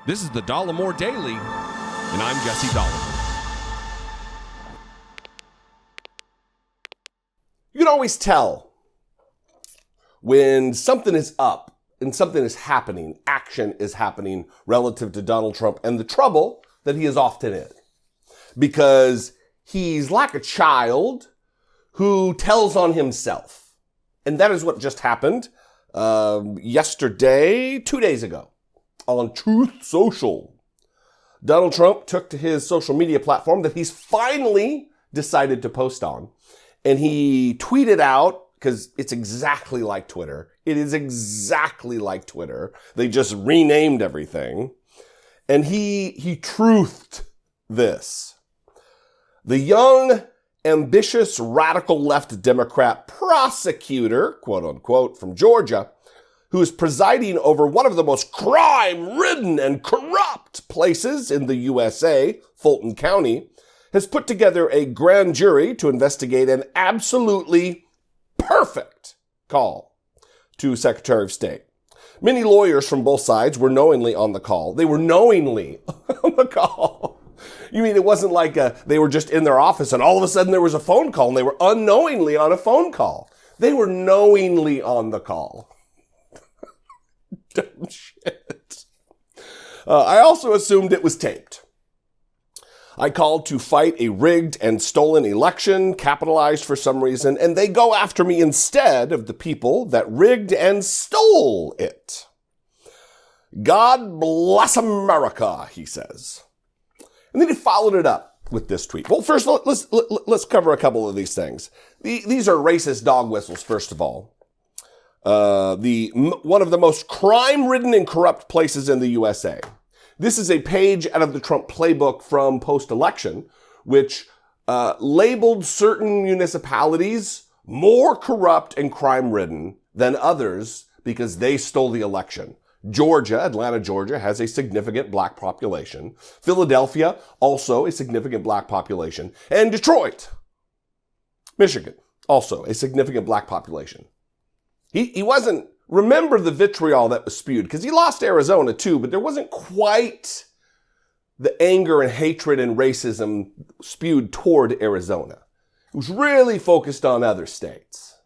This is the Dollemore Daily, and I'm Jesse Dollemore. You can always tell when something is up and something is happening, action is happening relative to Donald Trump and the trouble that he is often in. Because he's like a child who tells on himself. And that is what just happened yesterday, 2 days ago, on Truth Social. Donald Trump took to his social media platform that he's finally decided to post on. And he tweeted out, because it's exactly like Twitter. It is exactly like Twitter. They just renamed everything. And he truthed this. The young, ambitious, radical left Democrat prosecutor, quote unquote, from Georgia, who is presiding over one of the most crime-ridden and corrupt places in the USA, Fulton County, has put together a grand jury to investigate an absolutely perfect call to Secretary of State. Many lawyers from both sides were knowingly on the call. They were knowingly on the call. You mean it wasn't like they were just in their office and all of a sudden there was a phone call and they were unknowingly on a phone call. They were knowingly on the call. Dumb shit. I also assumed it was taped. I called to fight a rigged and stolen election, capitalized for some reason, and they go after me instead of the people that rigged and stole it. God bless America, he says. And then he followed it up with this tweet. Well, first, let's cover a couple of these things. These are racist dog whistles, first of all. One of the most crime-ridden and corrupt places in the USA. This is a page out of the Trump playbook from post-election, which labeled certain municipalities more corrupt and crime-ridden than others because they stole the election. Georgia, Atlanta, Georgia, has a significant black population. Philadelphia, also a significant black population. And Detroit, Michigan, also a significant black population. He wasn't, remember the vitriol that was spewed, because he lost Arizona too, but there wasn't quite the anger and hatred and racism spewed toward Arizona. It was really focused on other states.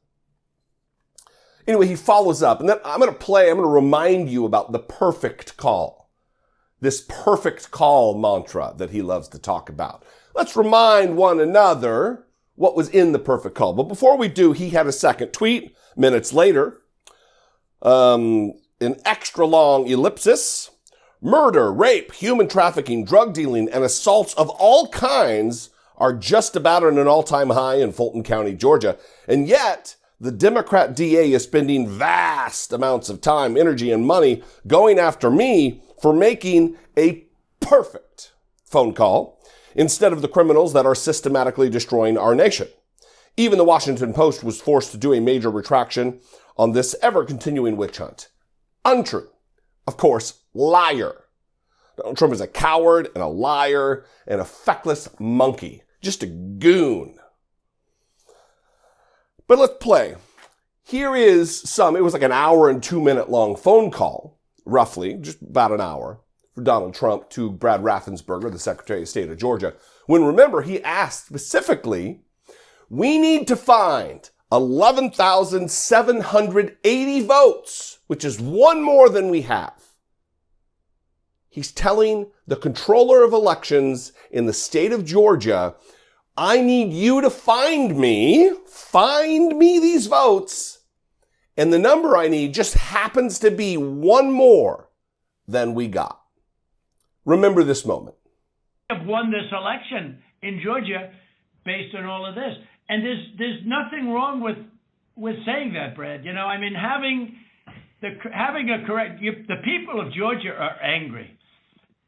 Anyway, he follows up, and then I'm going to remind you about the perfect call. This perfect call mantra that he loves to talk about. Let's remind one another what was in the perfect call. But before we do, he had a second tweet minutes later. An extra long ellipsis. Murder, rape, human trafficking, drug dealing, and assaults of all kinds are just about at an all-time high in Fulton County, Georgia. And yet, the Democrat DA is spending vast amounts of time, energy, and money going after me for making a perfect phone call instead of the criminals that are systematically destroying our nation. Even the Washington Post was forced to do a major retraction on this ever-continuing witch hunt. Untrue. Of course, liar. Donald Trump is a coward and a liar and a feckless monkey. Just a goon. But let's play. Here is it was like an hour and 2 minute long phone call, roughly, just about an hour, for Donald Trump to Brad Raffensperger, the Secretary of State of Georgia. When, remember, he asked specifically, we need to find 11,780 votes, which is one more than we have. He's telling the controller of elections in the state of Georgia, I need you to find me these votes, and the number I need just happens to be one more than we got. Remember this moment. We have won this election in Georgia based on all of this. And there's nothing wrong with saying that, Brad. You know, I mean, having a correct, the people of Georgia are angry.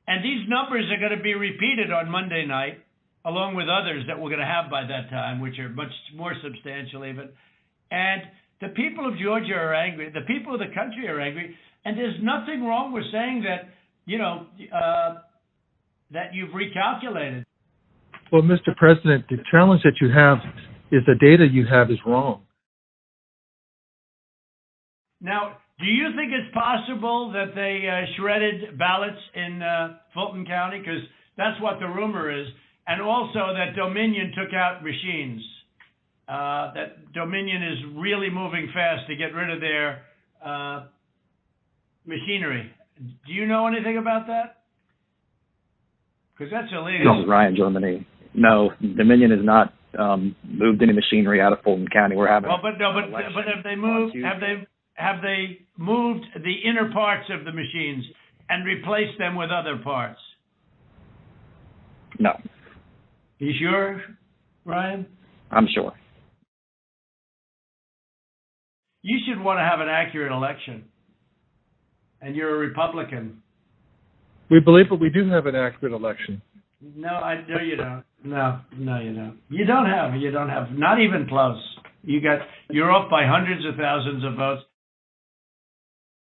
And these numbers are going to be repeated on Monday night, along with others that we're going to have by that time, which are much more substantial even. And the people of Georgia are angry. The people of the country are angry. And there's nothing wrong with saying that, that you've recalculated. Well, Mr. President, the challenge that you have is the data you have is wrong. Now, Do you think it's possible that they shredded ballots in Fulton County? Because that's what the rumor is. And also that Dominion took out machines. That Dominion is really moving fast to get rid of their machinery. Do you know anything about that? Because that's illegal. This is Ryan, Germany. No, Dominion has not moved any machinery out of Fulton County. We're having. Well, but have they moved? Have they moved the inner parts of the machines and replaced them with other parts? No. You sure, Ryan? I'm sure. You should want to have an accurate election. And you're a Republican. We believe that we do have an accurate election. No, I know you don't. No, you don't. You don't have. Not even close. You're off by hundreds of thousands of votes.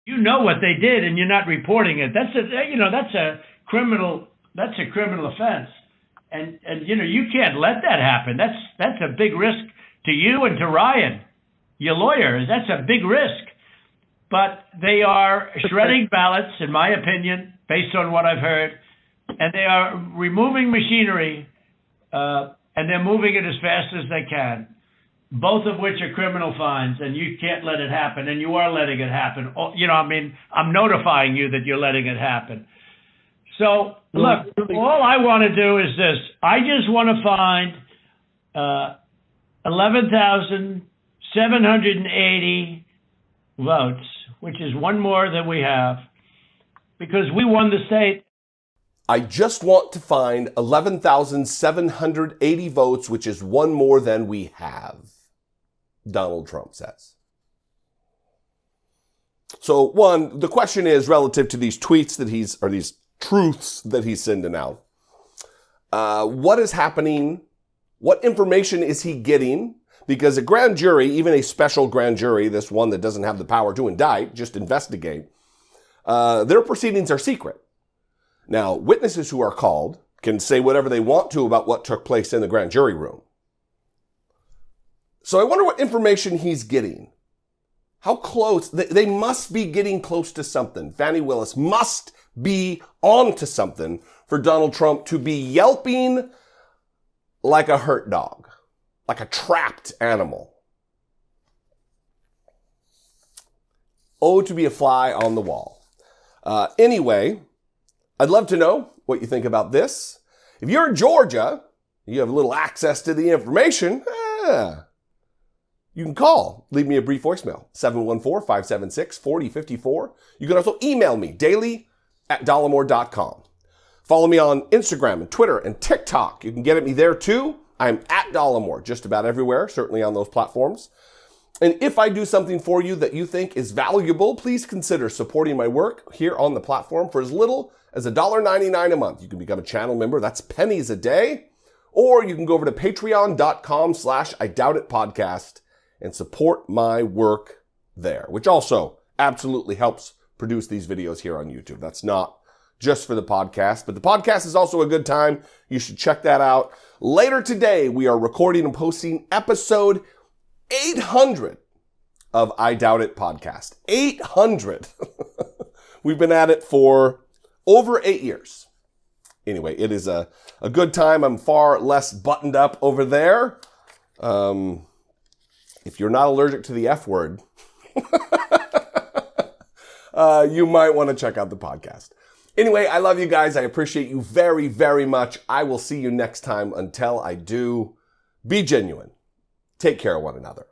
You know what they did, and you're not reporting it. That's a criminal offense, and you can't let that happen. That's a big risk to you and to Ryan, your lawyer. That's a big risk. But they are shredding ballots, in my opinion, based on what I've heard, and they are removing machinery, and they're moving it as fast as they can, both of which are criminal fines, and you can't let it happen, and you are letting it happen. I'm notifying you that you're letting it happen. So, look, all I want to do is this. I just want to find 11,780 votes, which is one more than we have, because we won the state. I just want to find 11,780 votes, which is one more than we have, Donald Trump says. So, one, the question is relative to these tweets these truths that he's sending out. What is happening? What information is he getting? Because a grand jury, even a special grand jury, this one that doesn't have the power to indict, just investigate, their proceedings are secret. Now, witnesses who are called can say whatever they want to about what took place in the grand jury room. So I wonder what information he's getting. How close? They must be getting close to something. Fani Willis must be on to something for Donald Trump to be yelping like a hurt dog, like a trapped animal. Oh, to be a fly on the wall. Anyway, I'd love to know what you think about this. If you're in Georgia, you have a little access to the information, you can call. Leave me a brief voicemail, 714-576-4054. You can also email me, daily@dollemore.com. Follow me on Instagram and Twitter and TikTok. You can get at me there too. I'm at Dollemore, just about everywhere, certainly on those platforms. And if I do something for you that you think is valuable, please consider supporting my work here on the platform for as little as $1.99 a month. You can become a channel member. That's pennies a day. Or you can go over to patreon.com/IDoubtItPodcast and support my work there, which also absolutely helps produce these videos here on YouTube. That's not just for the podcast, but the podcast is also a good time. You should check that out. Later today, we are recording and posting episode 800 of I Doubt It podcast. 800. We've been at it for over 8 years. Anyway, it is a good time. I'm far less buttoned up over there. If you're not allergic to the F word, you might want to check out the podcast. Anyway, I love you guys. I appreciate you very, very much. I will see you next time. Until I do, be genuine. Take care of one another.